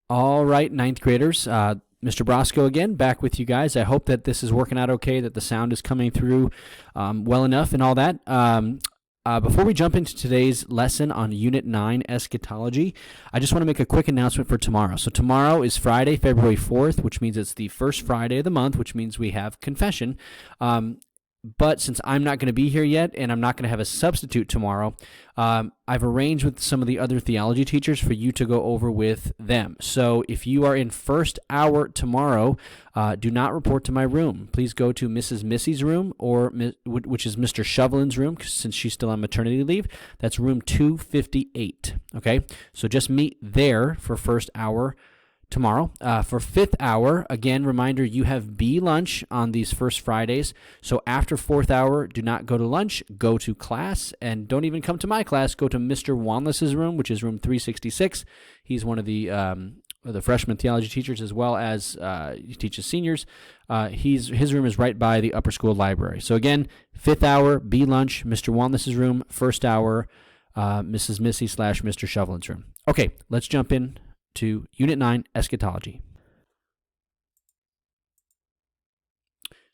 All right, ninth graders, Mr. Brosco again, back with you guys. I hope that this is working out okay, that the sound is coming through well enough and all that. Before we jump into today's lesson on Unit 9, Eschatology, I just want to make a quick announcement for tomorrow. So tomorrow is Friday, February 4th, which means it's the first Friday of the month, which means we have confession. But since I'm not going to be here yet and I'm not going to have a substitute tomorrow, I've arranged with some of the other theology teachers for you to go over with them. So if you are in first hour tomorrow, do not report to my room. Please go to Mrs. Missy's room, or which is Mr. Shovelin's room, since she's still on maternity leave. That's room 258, okay? So just meet there for first hour tomorrow. For fifth hour, again, reminder, you have B lunch on these first Fridays. So after fourth hour, do not go to lunch, go to class, and don't even come to my class. Go to Mr. Wanless's room, which is room 366. He's one of the freshman theology teachers, as well as he teaches seniors. His room is right by the upper school library. So again, fifth hour, B lunch, Mr. Wanless's room. First hour, Mrs. Missy / Mr. Shovelin's room. Okay, let's jump in to Unit 9, Eschatology.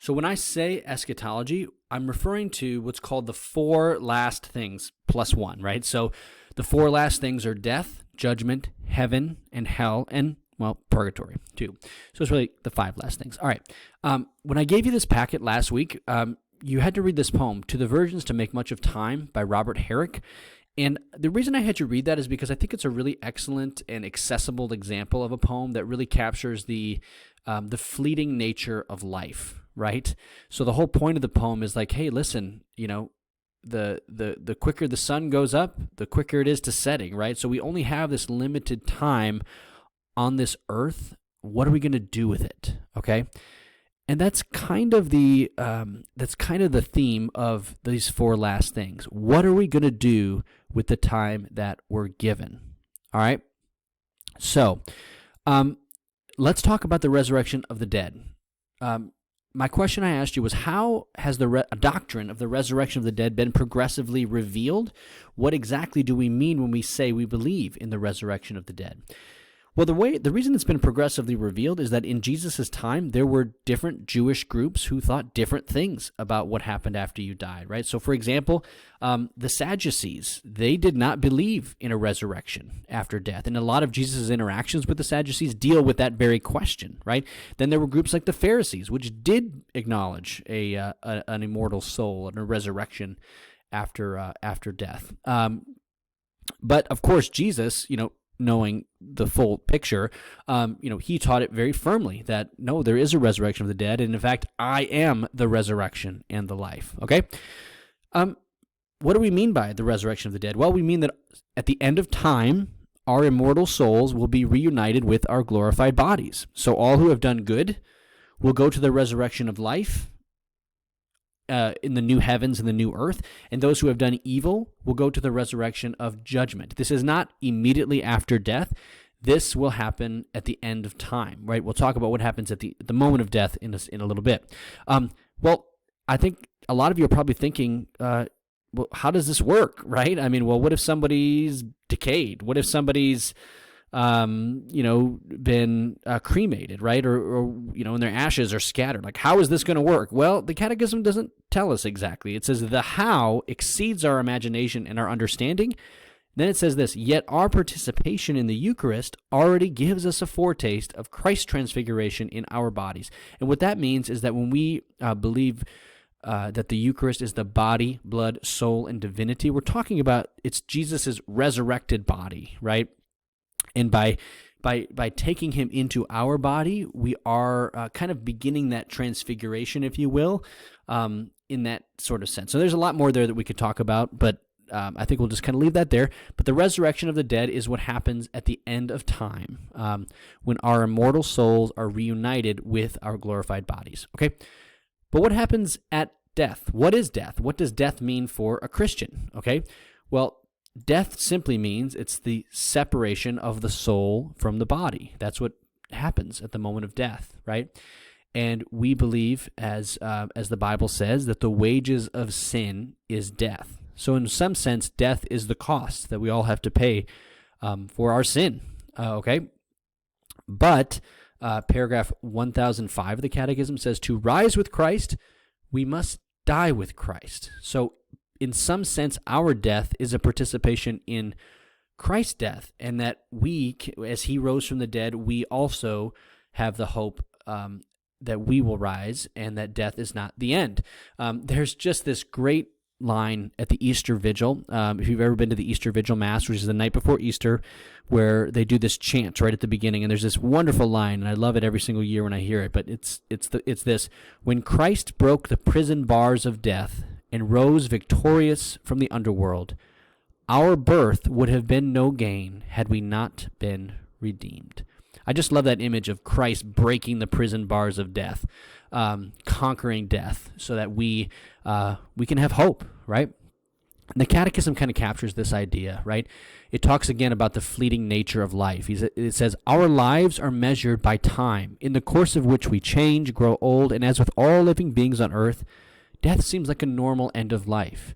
So when I say eschatology, I'm referring to what's called the four last things plus one, right? So the four last things are death, judgment, heaven, and hell, and, well, purgatory, too. So it's really the five last things. All right. When I gave you this packet last week, you had to read this poem, To the Virgins to Make Much of Time, by Robert Herrick. And the reason I had you read that is because I think it's a really excellent and accessible example of a poem that really captures the fleeting nature of life, right? So the whole point of the poem is like, hey, listen, the quicker the sun goes up, the quicker it is to setting, right? So we only have this limited time on this earth. What are we going to do with it? Okay. And that's kind of the theme of these four last things. What are we going to do with the time that we're given? All right. So, let's talk about the resurrection of the dead. My question I asked you was, how has the doctrine of the resurrection of the dead been progressively revealed? What exactly do we mean when we say we believe in the resurrection of the dead? Well, the reason it's been progressively revealed is that in Jesus' time, there were different Jewish groups who thought different things about what happened after you died, right? So, for example, the Sadducees, they did not believe in a resurrection after death. And a lot of Jesus' interactions with the Sadducees deal with that very question, right? Then there were groups like the Pharisees, which did acknowledge an immortal soul and a resurrection after death. But, of course, Jesus, knowing the full picture, he taught it very firmly that, no, there is a resurrection of the dead, and in fact, I am the resurrection and the life, okay? What do we mean by the resurrection of the dead? Well, we mean that at the end of time, our immortal souls will be reunited with our glorified bodies. So all who have done good will go to the resurrection of life, in the new heavens and the new earth, and those who have done evil will go to the resurrection of judgment. This is not immediately after death. This will happen at the end of time, right? We'll talk about what happens at the moment of death in a little bit. Well, I think a lot of you are probably thinking, well, how does this work, right? I mean, well, what if somebody's decayed? What if somebody's been cremated, right? Or and their ashes are scattered. Like, how is this going to work? Well, the Catechism doesn't tell us exactly. It says the how exceeds our imagination and our understanding. Then it says this, yet our participation in the Eucharist already gives us a foretaste of Christ's transfiguration in our bodies. And what that means is that when we believe that the Eucharist is the body, blood, soul, and divinity, we're talking about it's Jesus' resurrected body, right? And by taking him into our body, we are kind of beginning that transfiguration, if you will, in that sort of sense. So there's a lot more there that we could talk about, but I think we'll just kind of leave that there. But the resurrection of the dead is what happens at the end of time, when our immortal souls are reunited with our glorified bodies. Okay? But what happens at death? What is death? What does death mean for a Christian? Okay? Well, death simply means it's the separation of the soul from the body. That's what happens at the moment of death, right? And we believe, as the Bible says, that the wages of sin is death. So in some sense, death is the cost that we all have to pay for our sin, okay? But paragraph 1005 of the Catechism says, to rise with Christ, we must die with Christ. So in some sense, our death is a participation in Christ's death, and that we, as he rose from the dead, we also have the hope that we will rise and that death is not the end. There's just this great line at the Easter Vigil. If you've ever been to the Easter Vigil Mass, which is the night before Easter, where they do this chant right at the beginning, and there's this wonderful line, and I love it every single year when I hear it, but it's this: when Christ broke the prison bars of death and rose victorious from the underworld, our birth would have been no gain had we not been redeemed. I just love that image of Christ breaking the prison bars of death, conquering death, so that we can have hope, right? And the Catechism kind of captures this idea, right? It talks again about the fleeting nature of life. It says, our lives are measured by time, in the course of which we change, grow old, and as with all living beings on earth, death seems like a normal end of life.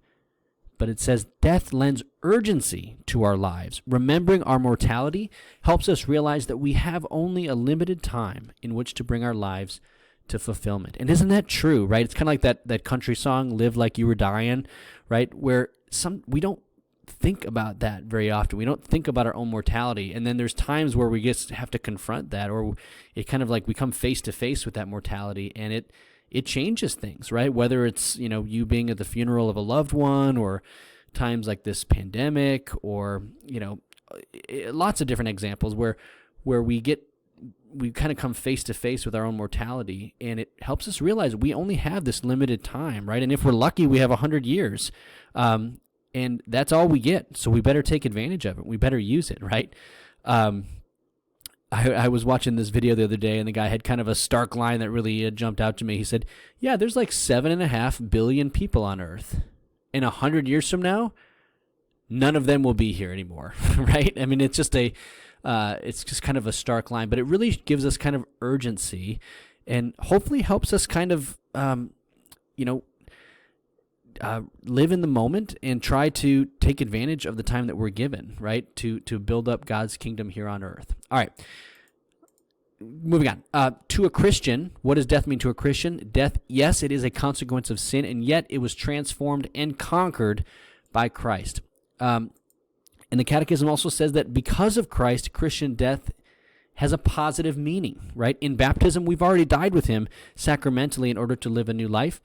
But it says death lends urgency to our lives. Remembering our mortality helps us realize that we have only a limited time in which to bring our lives to fulfillment. And isn't that true, right? It's kind of like that country song, Live Like You Were Dying, right? Where we don't think about that very often. We don't think about our own mortality. And then there's times where we just have to confront that, or it kind of like we come face to face with that mortality, and it changes things, right? Whether it's, you being at the funeral of a loved one, or times like this pandemic, or, lots of different examples where we kind of come face to face with our own mortality, and it helps us realize we only have this limited time, right? And if we're lucky, we have 100 years, and that's all we get. So we better take advantage of it. We better use it, right? I was watching this video the other day, and the guy had kind of a stark line that really jumped out to me. He said, yeah, there's like 7.5 billion people on Earth. In 100 years from now, none of them will be here anymore, right? I mean, it's just kind of a stark line, but it really gives us kind of urgency, and hopefully helps us kind of, live in the moment and try to take advantage of the time that we're given, right? To build up God's kingdom here on earth. All right. Moving on. To a Christian, what does death mean to a Christian? Death, yes, it is a consequence of sin, and yet it was transformed and conquered by Christ. And the Catechism also says that because of Christ, Christian death has a positive meaning, right? In baptism, we've already died with him sacramentally in order to live a new life.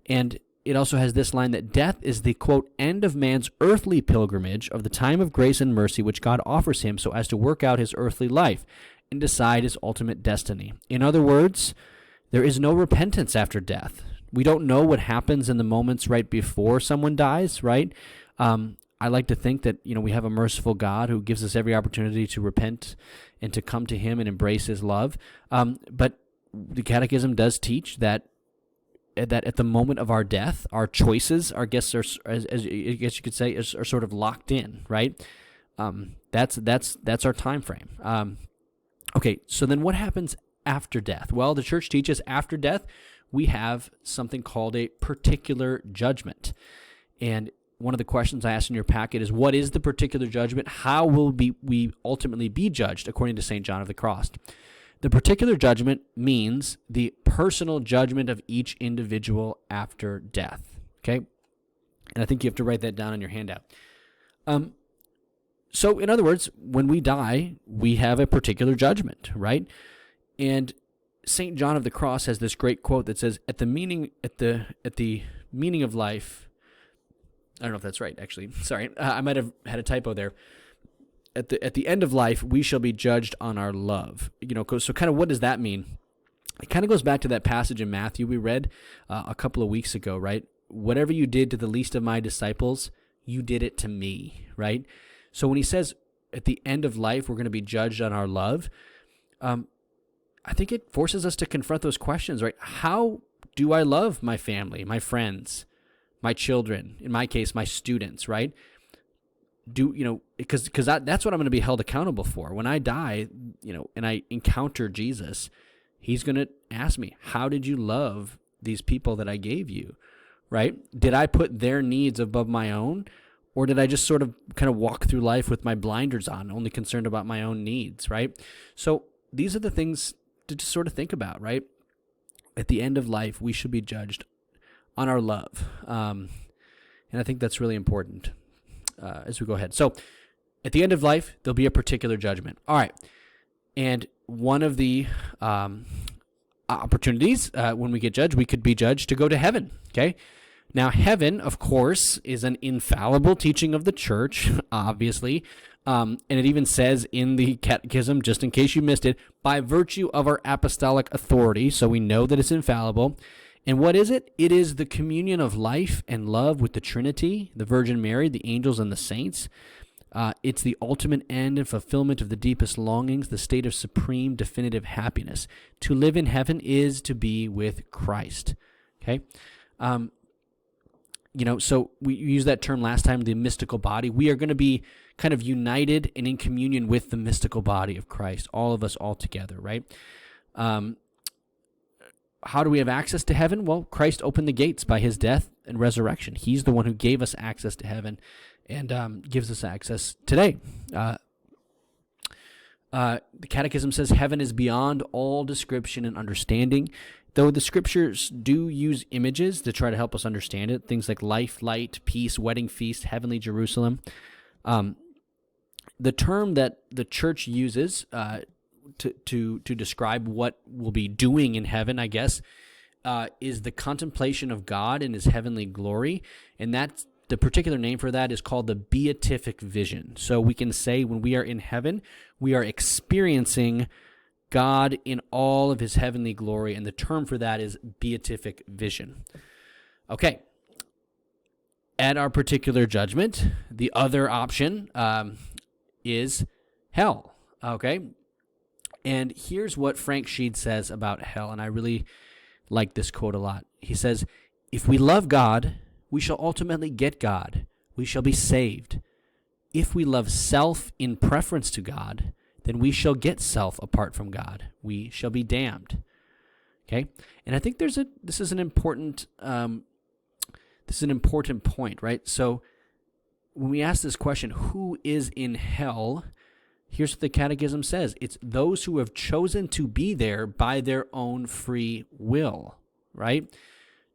And it also has this line that death is the, quote, end of man's earthly pilgrimage of the time of grace and mercy which God offers him so as to work out his earthly life and decide his ultimate destiny. In other words, there is no repentance after death. We don't know what happens in the moments right before someone dies, right? I like to think that, we have a merciful God who gives us every opportunity to repent and to come to him and embrace his love. But the Catechism does teach that at the moment of our death, our choices, I guess you could say, are sort of locked in, right? That's our time frame. Okay, so then what happens after death? Well, the Church teaches after death, we have something called a particular judgment. And one of the questions I asked in your packet is, what is the particular judgment? How will we ultimately be judged according to St. John of the Cross? The particular judgment means the personal judgment of each individual after death, okay? And I think you have to write that down on your handout. So in other words, when we die, we have a particular judgment, right? And St. John of the Cross has this great quote that says, at the meaning of life, I don't know if that's right, actually. Sorry, I might have had a typo there. At the end of life, we shall be judged on our love. So kind of what does that mean? It kind of goes back to that passage in Matthew we read a couple of weeks ago, right? Whatever you did to the least of my disciples, you did it to me, right? So when he says at the end of life, we're going to be judged on our love, I think it forces us to confront those questions, right? How do I love my family, my friends, my children, in my case, my students, right? Because that's what I'm going to be held accountable for. When I die, and I encounter Jesus, he's going to ask me, how did you love these people that I gave you, right? Did I put their needs above my own? Or did I just sort of kind of walk through life with my blinders on, only concerned about my own needs, right? So these are the things to just sort of think about, right? At the end of life, we should be judged on our love. And I think that's really important as we go ahead. So at the end of life, there'll be a particular judgment. All right. And one of the opportunities when we get judged, we could be judged to go to heaven, okay? Now, heaven, of course, is an infallible teaching of the church, obviously, and it even says in the catechism, just in case you missed it, by virtue of our apostolic authority, so we know that it's infallible. And what is it? It is the communion of life and love with the Trinity, the Virgin Mary, the angels, and the saints. It's the ultimate end and fulfillment of the deepest longings, the state of supreme definitive happiness. To live in heaven is to be with Christ, okay? So we used that term last time, the mystical body. We are going to be kind of united and in communion with the mystical body of Christ, all of us all together, right? How do we have access to heaven? Well, Christ opened the gates by his death and resurrection. He's the one who gave us access to heaven and gives us access today. The Catechism says heaven is beyond all description and understanding, though the scriptures do use images to try to help us understand it, things like life, light, peace, wedding feast, heavenly Jerusalem. The term that the church uses to describe what we'll be doing in heaven, I guess, is the contemplation of God in his heavenly glory, and that's the particular name for that is called the beatific vision. So we can say when we are in heaven, we are experiencing God in all of his heavenly glory, and the term for that is beatific vision. Okay. At our particular judgment, the other option is hell. Okay. And here's what Frank Sheed says about hell, and I really like this quote a lot. He says, "If we love God, we shall ultimately get God. We shall be saved. If we love self in preference to God, then we shall get self apart from God. We shall be damned." Okay, and I think this is an important point, right? So when we ask this question, who is in hell? Here's what the Catechism says: it's those who have chosen to be there by their own free will, right?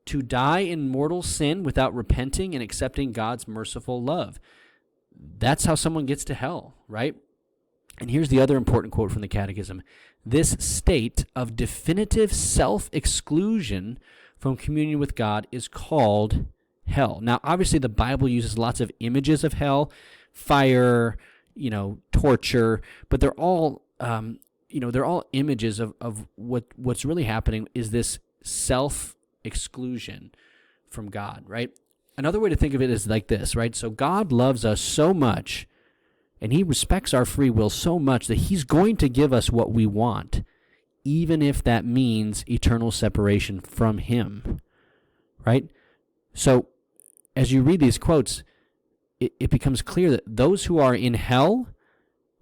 To die in mortal sin without repenting and accepting God's merciful love. That's how someone gets to hell, right? And here's the other important quote from the Catechism: this state of definitive self-exclusion from communion with God is called hell. Now, obviously, the Bible uses lots of images of hell, fire, torture, but they're all, they're all images of what's really happening is this self-exclusion from God, right? Another way to think of it is like this, right? So God loves us so much, and he respects our free will so much that he's going to give us what we want, even if that means eternal separation from him, right? So as you read these quotes, it becomes clear that those who are in hell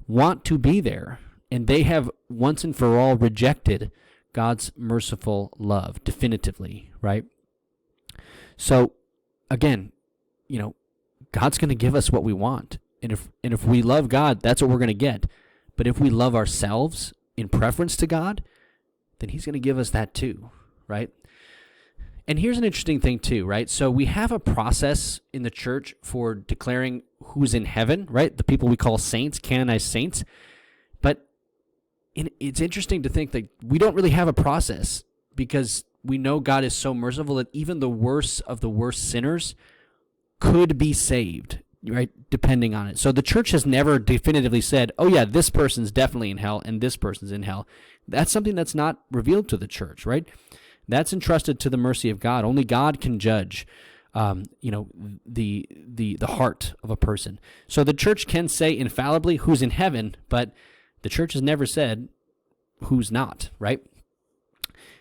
want to be there, and they have once and for all rejected God's merciful love definitively, right? So again, God's going to give us what we want. And if we love God, that's what we're going to get. But if we love ourselves in preference to God, then he's going to give us that too, right? And here's an interesting thing too, right? So we have a process in the church for declaring who's in heaven, right? The people we call saints, canonized saints. But it's interesting to think that we don't really have a process because we know God is so merciful that even the worst of the worst sinners could be saved, right? Depending on it. So the church has never definitively said, oh yeah, this person's definitely in hell and this person's in hell. That's something that's not revealed to the church, right? That's entrusted to the mercy of God. Only God can judge, the heart of a person. So the church can say infallibly who's in heaven, but the church has never said who's not, right?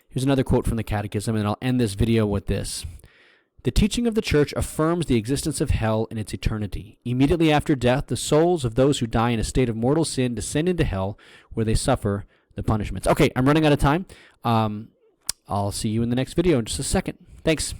Here's another quote from the Catechism, and I'll end this video with this. The teaching of the church affirms the existence of hell in its eternity. Immediately after death, the souls of those who die in a state of mortal sin descend into hell, where they suffer the punishments. Okay, I'm running out of time. I'll see you in the next video in just a second. Thanks.